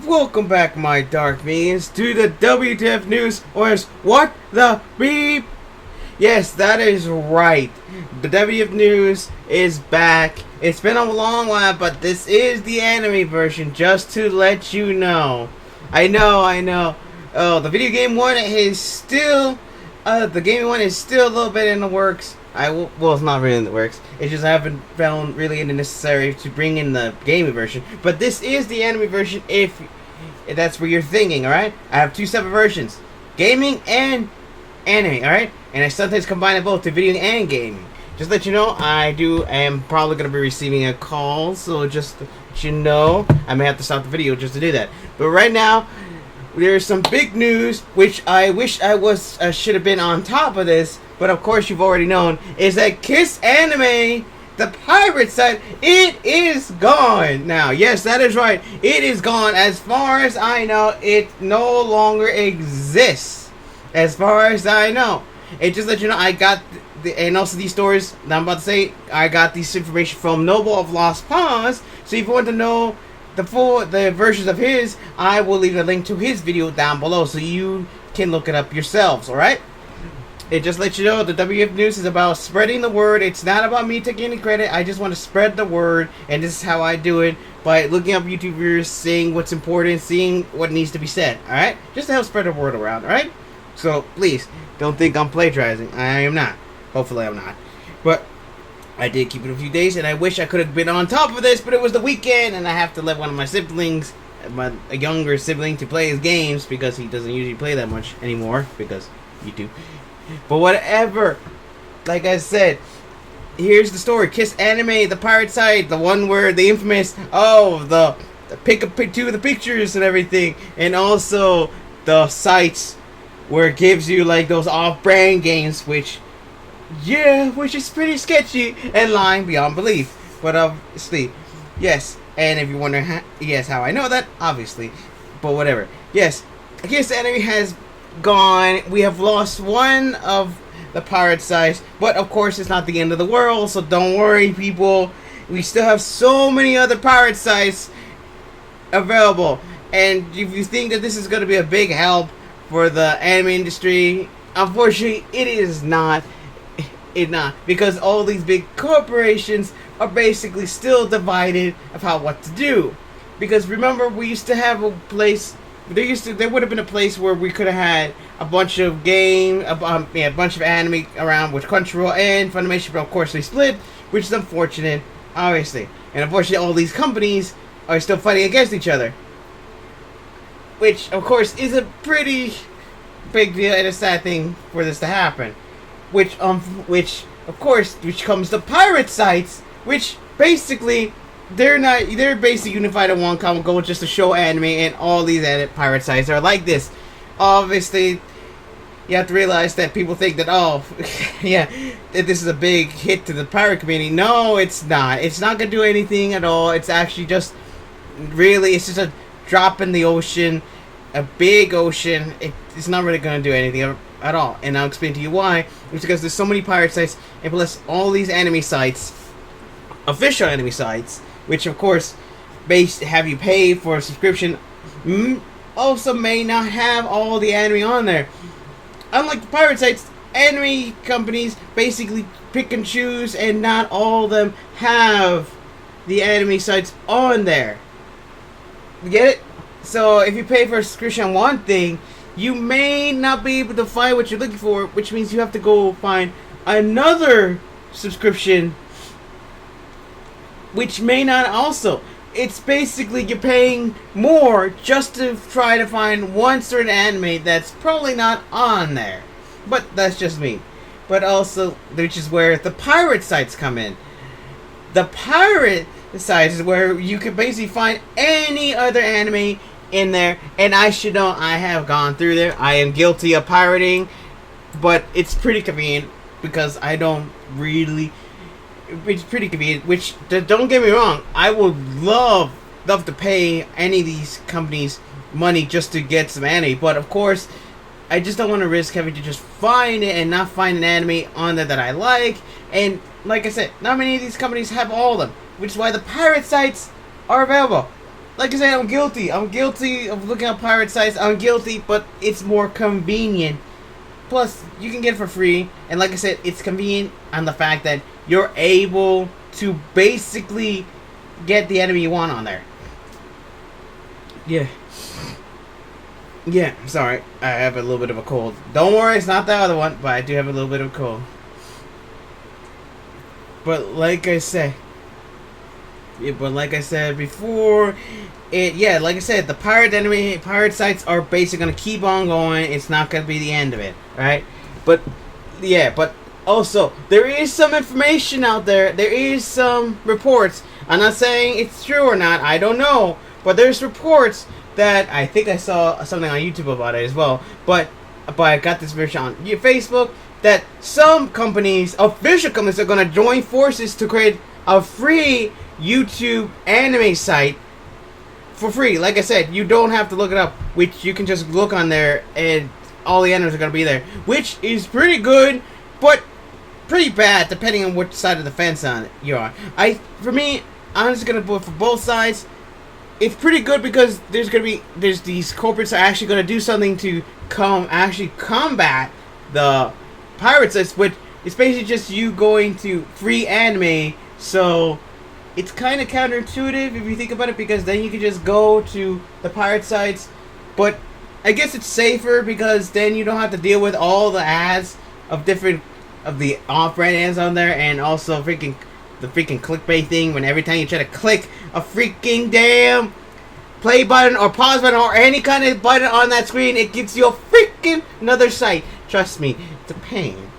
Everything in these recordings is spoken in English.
Welcome back, my dark minions, to the WTF News, or as what the beep? Yes, that is right. The WTF News is back. It's been a long while, but this is the anime version, just to let you know. I know. Oh, the video game one is still, the gaming one is still a little bit in the works. Well, it's not really in the works. It's just I haven't found really necessary to bring in the gaming version. But this is the anime version if that's what you're thinking, alright? I have two separate versions. Gaming and anime, alright? And I sometimes combine it both to video and gaming. Just to let you know, I am probably going to be receiving a call, so just to let you know, I may have to stop the video just to do that. But right now, there's some big news, which I wish I should have been on top of this, but of course you've already known, is that Kiss Anime, the pirate site, it is gone. Now, yes, that is right. It is gone. As far as I know, it no longer exists. As far as I know. And just let you know, I got, and also these stories that I'm about to say, I got this information from Noble of Lost Paws. So if you want to know the versions of his, I will leave a link to his video down below so you can look it up yourselves, alright? It just lets you know the WF News is about spreading the word. It's not about me taking any credit. I just want to spread the word, and this is how I do it, by looking up YouTubers, seeing what's important, seeing what needs to be said, alright? Just to help spread the word around, alright? So, please, don't think I'm plagiarizing. I am not. Hopefully I'm not. But I did keep it a few days, and I wish I could have been on top of this, but it was the weekend, and I have to let one of my siblings, a younger sibling, to play his games, because he doesn't usually play that much anymore, because YouTube. But whatever, like I said, here's the story. Kiss Anime, the pirate site, the one where the infamous, the pick up two of the pictures and everything, and also the sites where it gives you like those off-brand games, which is pretty sketchy and lying beyond belief. But obviously, yes. And if you're wondering how I know that, obviously. But whatever. Yes, Kiss Anime has gone. We have lost one of the pirate sites, but of course it's not the end of the world, so don't worry, people. We still have so many other pirate sites available. And if you think that this is going to be a big help for the anime industry, unfortunately, it is not. Because all these big corporations are basically still divided about what to do. Because remember, we used to have a place. There would have been a place where we could have had a bunch of a bunch of anime around with Crunchyroll and Funimation, but of course they split, which is unfortunate, obviously. And unfortunately, all these companies are still fighting against each other, which of course is a pretty big deal and a sad thing for this to happen. Which comes to pirate sites, which basically they're basically unified in one common goal, just to show anime, and all these pirate sites are like this. Obviously, you have to realize that people think that, that this is a big hit to the pirate community. No, it's not. It's not going to do anything at all. It's actually just, it's just a drop in the ocean, a big ocean. It's not really going to do anything at all. And I'll explain to you why. It's because there's so many pirate sites, and plus all these anime sites, official anime sites, which of course have you pay for a subscription, also may not have all the anime on there. Unlike the pirate sites, anime companies basically pick and choose, and not all of them have the anime sites on there. You get it? So if you pay for a subscription on one thing, you may not be able to find what you're looking for, which means you have to go find another subscription, which may not also. It's basically you're paying more just to try to find one certain anime that's probably not on there. But that's just me. But also, which is where the pirate sites come in. The pirate sites is where you can basically find any other anime in there, and I should know, I have gone through there. I am guilty of pirating, but it's pretty convenient because I don't really. It's pretty convenient. Which, don't get me wrong, I would love to pay any of these companies money just to get some anime, but of course, I just don't want to risk having to just find it and not find an anime on there that I like. And like I said, not many of these companies have all of them, which is why the pirate sites are available. like I said, I'm guilty. I'm guilty of looking at pirate sites. I'm guilty, but it's more convenient. Plus, you can get it for free, and like I said, it's convenient on the fact that you're able to basically get the anime you want on there. Yeah. Yeah, sorry. I have a little bit of a cold. Don't worry, it's not the other one, but I do have a little bit of a cold. But like I said, before, like I said, the pirate sites are basically gonna keep on going. It's not gonna be the end of it, right? But also there is some information out there. There is some reports. I'm not saying it's true or not. I don't know, but there's reports that I think I saw something on YouTube about it as well. But I got this version on Facebook that some companies, official companies, are gonna join forces to create a free YouTube anime site for free. Like I said, you don't have to look it up, which you can just look on there and all the animes are going to be there, which is pretty good, but pretty bad depending on which side of the fence on you're on. For me, I'm just going to vote for both sides. It's pretty good because there's these corporates are actually going to do something to combat the pirate sites, which is basically just you going to free anime. So it's kind of counterintuitive if you think about it, because then you can just go to the pirate sites, but I guess it's safer because then you don't have to deal with all the ads of the off-brand ads on there, and also the freaking clickbait thing when every time you try to click a freaking damn play button or pause button or any kind of button on that screen, it gives you a freaking another site. Trust me, it's a pain.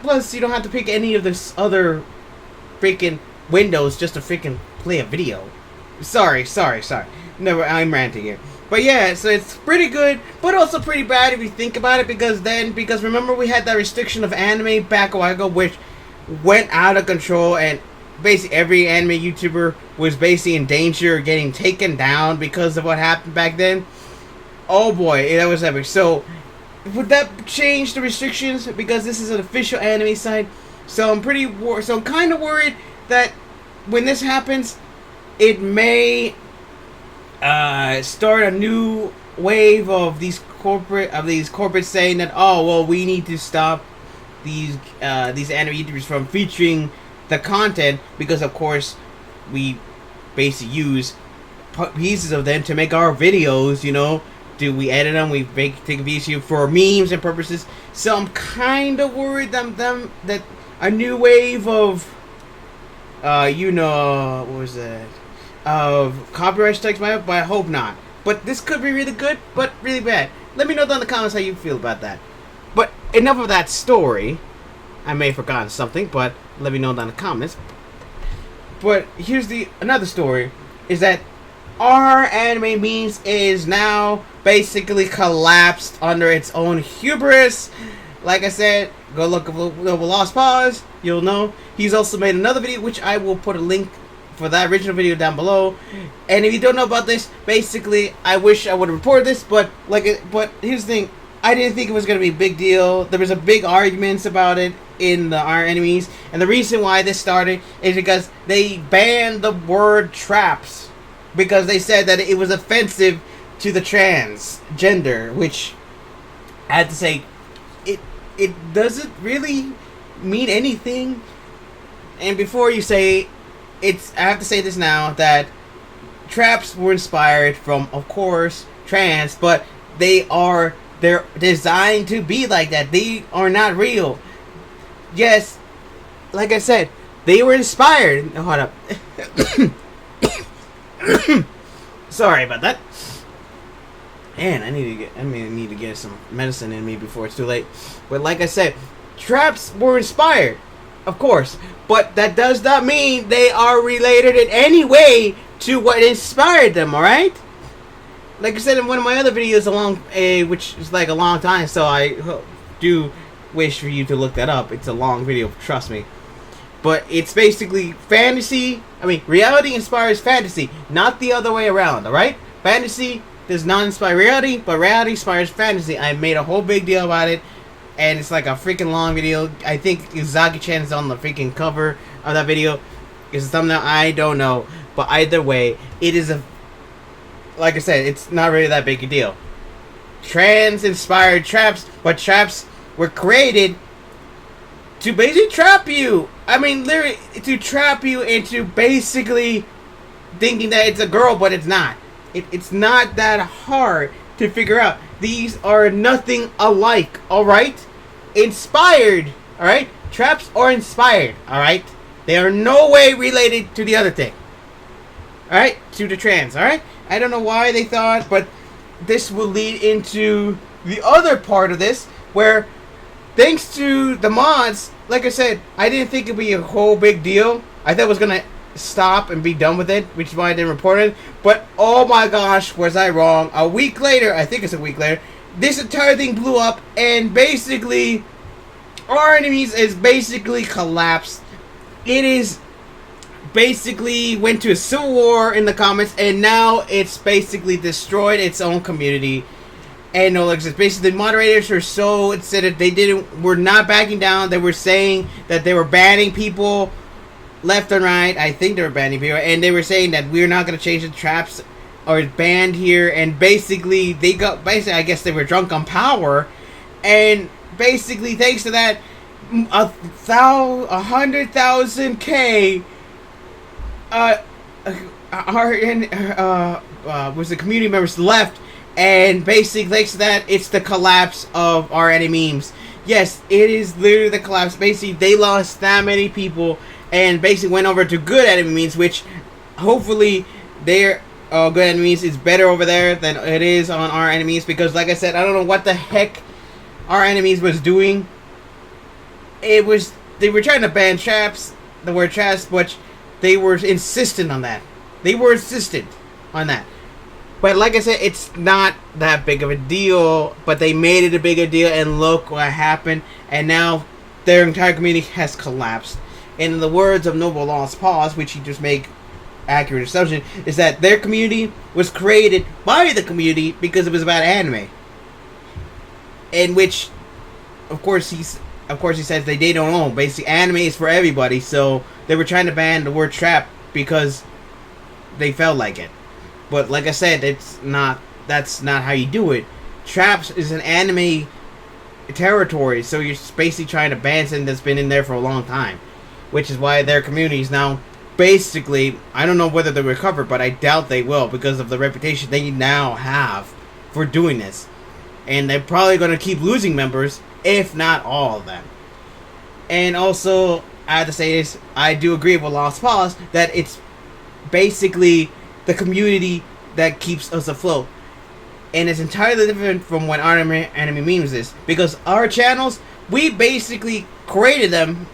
Plus, you don't have to pick any of this other freaking windows just to freaking play a video. Sorry. Never, I'm ranting here. But yeah, so it's pretty good, but also pretty bad if you think about it, because remember we had that restriction of anime back a while ago, which went out of control, and basically every anime YouTuber was basically in danger of getting taken down because of what happened back then. Oh boy, that was epic. So would that change the restrictions? Because this is an official anime site, so I'm kind of worried that when this happens, it may start a new wave of these corporates saying that, oh well, we need to stop these anime YouTubers from featuring the content, because of course we basically use pieces of them to make our videos. We edit them, we take a video for memes and purposes. So I'm kind of worried that a new wave of what was that? Of copyright strikes might up, but I hope not. But this could be really good, but really bad. Let me know down in the comments how you feel about that. But enough of that story. I may have forgotten something, but let me know down in the comments. But here's another story, is that our anime memes is now basically collapsed under its own hubris. Like I said, go look up Lost Pause, you'll know. He's also made another video, which I will put a link for that original video down below. And if you don't know about this, basically, I wish I would have reported this, but here's the thing. I didn't think it was going to be a big deal. There was a big arguments about it in our enemies, and the reason why this started is because they banned the word traps, because they said that it was offensive to the transgender, which I had to say, it doesn't really mean anything. And before you say I have to say this now, that traps were inspired from, of course, trans, but they're designed to be like that. They are not real. Yes, like I said, they were inspired. Oh, hold up. Sorry about that. Man, I need to get some medicine in me before it's too late. But like I said, traps were inspired, of course, but that does not mean they are related in any way to what inspired them. All right. Like I said in one of my other videos, which is like a long time, so I do wish for you to look that up. It's a long video, trust me. But it's basically fantasy. Reality inspires fantasy, not the other way around. All right, fantasy does not inspire reality, but reality inspires fantasy. I made a whole big deal about it, and it's like a freaking long video. I think Izaki-chan is on the freaking cover of that video. It's a thumbnail. I don't know. But either way, it is like I said, it's not really that big a deal. Trans-inspired traps, but traps were created to basically trap you. I mean, literally, to trap you into basically thinking that it's a girl, but it's not. It's not that hard to figure out. These are nothing alike, alright? Inspired, alright? Traps are inspired, alright? They are no way related to the other thing. Alright? To the trans, alright? I don't know why they thought, but this will lead into the other part of this, where thanks to the mods, like I said, I didn't think it'd be a whole big deal. I thought it was gonna stop and be done with it, which is why I didn't report it. But oh my gosh, was I wrong. A week later, I think it's a week later, this entire thing blew up, and basically our enemies is basically collapsed. It is basically went to a civil war in the comments, and now it's basically destroyed its own community and no longer exists. Basically, the moderators are so instead were not backing down. They were saying that they were banning people left and right. I think they were banning people, and they were saying that we're not going to change the traps or banned here. And basically, I guess they were drunk on power, and basically, thanks to that, 100,000 K was the community members left, and basically thanks to that, it's the collapse of our memes. Yes, it is literally the collapse. Basically, they lost that many people, and basically went over to good memes, which hopefully their good enemies is better over there than it is on our enemies, because like I said, I don't know what the heck our enemies was doing. They were trying to ban traps, the word traps, but they were insistent on that. But like I said, it's not that big of a deal, but they made it a bigger deal, and look what happened, and now their entire community has collapsed. And in the words of Noble Lost Pause, which he just made accurate assumption, is that their community was created by the community because it was about anime. In which, of course, he says they don't own. Basically, anime is for everybody, so they were trying to ban the word trap because they felt like it. But like I said, that's not how you do it. Traps is an anime territory, so you're basically trying to ban something that's been in there for a long time. Which is why their community is now basically, I don't know whether they'll recover, but I doubt they will because of the reputation they now have for doing this. And they're probably going to keep losing members, if not all of them. And also, I have to say this, I do agree with Lost Pause that it's basically the community that keeps us afloat. And it's entirely different from what our anime memes is. Because our channels, we basically created them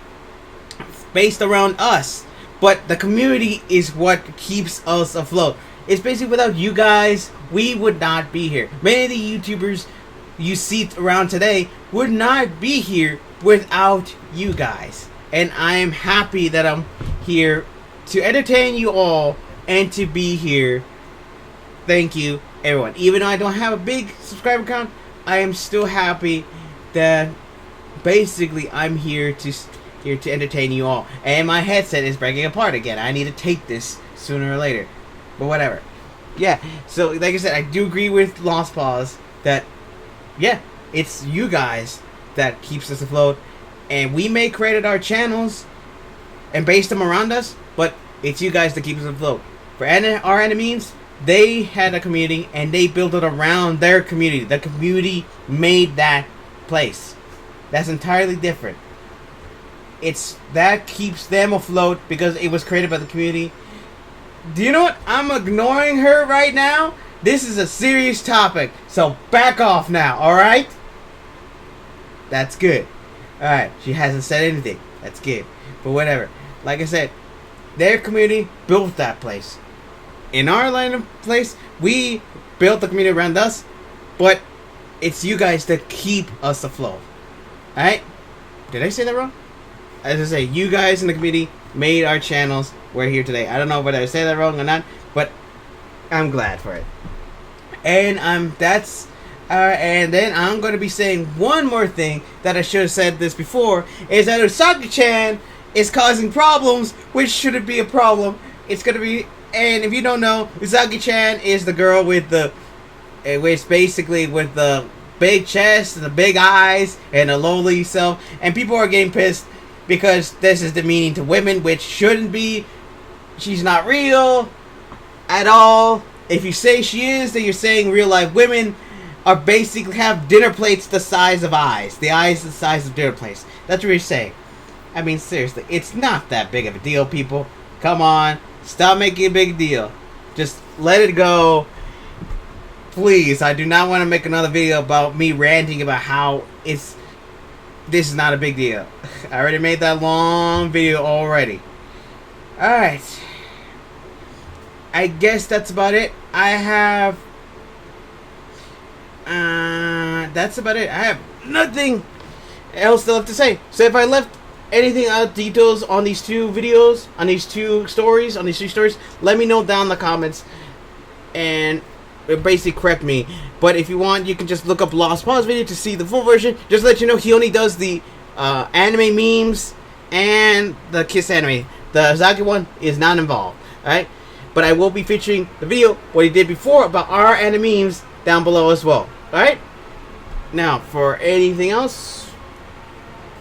based around us. But the community is what keeps us afloat. It's basically without you guys, we would not be here. Many of the YouTubers you see around today would not be here without you guys. And I am happy that I'm here to entertain you all and to be here. Thank you, everyone. Even though I don't have a big subscriber count, I am still happy that basically I'm here to entertain you all. And my headset is breaking apart again. I need to take this sooner or later. But whatever. Yeah, so like I said, I do agree with Lost Pause that, yeah, it's you guys that keeps us afloat. And we may create our channels and base them around us, but it's you guys that keep us afloat. For our enemies, they had a community and they built it around their community. The community made that place. That's entirely different. It's that keeps them afloat because it was created by the community. Do you know what? I'm ignoring her right now. This is a serious topic, so back off now, alright? That's good. Alright, she hasn't said anything. That's good. But whatever. Like I said, their community built that place. In our line of place, we built the community around us, but it's you guys that keep us afloat. Alright? Did I say that wrong? As I say, you guys in the community made our channels. We're here today. I don't know whether I say that wrong or not, but I'm glad for it. And and then I'm going to be saying one more thing that I should have said this before, is that Usagi-chan is causing problems, which shouldn't be a problem. It's going to be And if you don't know, Usagi-chan is the girl with the, which basically with the big chest and the big eyes and a lowly self. And people are getting pissed because this is demeaning to women, which shouldn't be. She's not real at all. If you say she is, then you're saying real life women are basically have dinner plates the size of eyes. The eyes the size of dinner plates. That's what you're saying. I mean, seriously, it's not that big of a deal, people. Come on. Stop making a big deal. Just let it go. Please, I do not want to make another video about me ranting about how this is not a big deal. I already made that long video already. Alright. I guess that's about it. That's about it. I have nothing else left to say. So if I left anything out details on these two videos, on these two stories, on these three stories, let me know down in the comments and basically correct me. But if you want, you can just look up Lost Pause video to see the full version. Just to let you know, he only does the anime memes and the Kiss anime. The Zaki one is not involved. Alright? But I will be featuring the video, what he did before about our anime memes down below as well. Alright? Now, for anything else,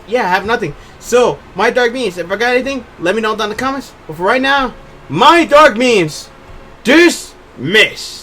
yeah, I have nothing. So, my dark memes, if I got anything, let me know down in the comments. But for right now, my dark memes, dismiss.